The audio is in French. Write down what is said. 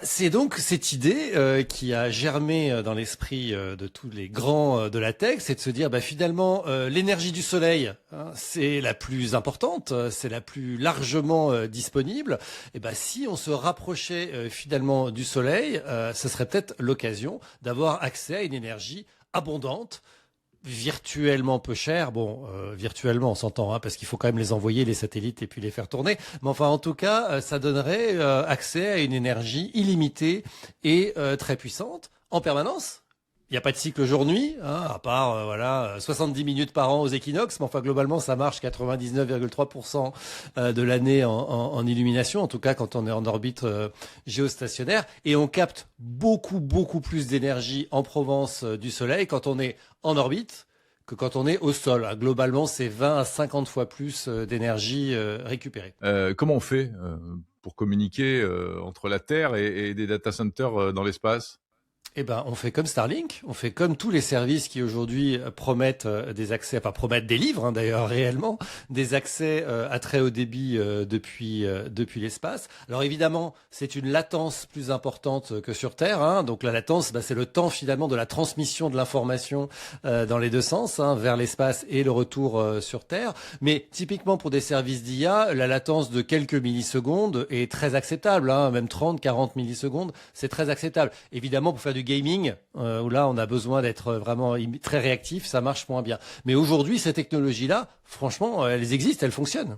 C'est donc cette idée qui a germé dans l'esprit de tous les grands de la tech, c'est de se dire finalement l'énergie du soleil, hein, c'est la plus importante, c'est la plus largement disponible. Si on se rapprochait finalement du soleil, ce serait peut-être l'occasion d'avoir accès à une énergie abondante, virtuellement peu cher. Bon, virtuellement, on s'entend, hein, parce qu'il faut quand même les envoyer, les satellites, et puis les faire tourner. Mais enfin, en tout cas, ça donnerait accès à une énergie illimitée et très puissante en permanence. Il n'y a pas de cycle jour-nuit, hein, à part 70 minutes par an aux équinoxes, mais enfin globalement ça marche 99,3% de l'année en illumination, en tout cas quand on est en orbite géostationnaire, et on capte beaucoup plus d'énergie en provenance du Soleil quand on est en orbite que quand on est au sol. Globalement, c'est 20 à 50 fois plus d'énergie récupérée. Comment on fait pour communiquer entre la Terre et des data centers dans l'espace? On fait comme Starlink, on fait comme tous les services qui aujourd'hui promettent des accès, enfin promettent des livres, hein, d'ailleurs réellement, des accès à très haut débit depuis l'espace. Alors évidemment, c'est une latence plus importante que sur Terre, hein. Donc la latence, c'est le temps finalement de la transmission de l'information dans les deux sens, hein, vers l'espace et le retour sur Terre. Mais typiquement pour des services d'IA, la latence de quelques millisecondes est très acceptable, hein, même 30, 40 millisecondes, c'est très acceptable. Évidemment, pour faire du gaming, où là on a besoin d'être vraiment très réactif, ça marche moins bien. Mais aujourd'hui, ces technologies-là, franchement, elles existent, elles fonctionnent.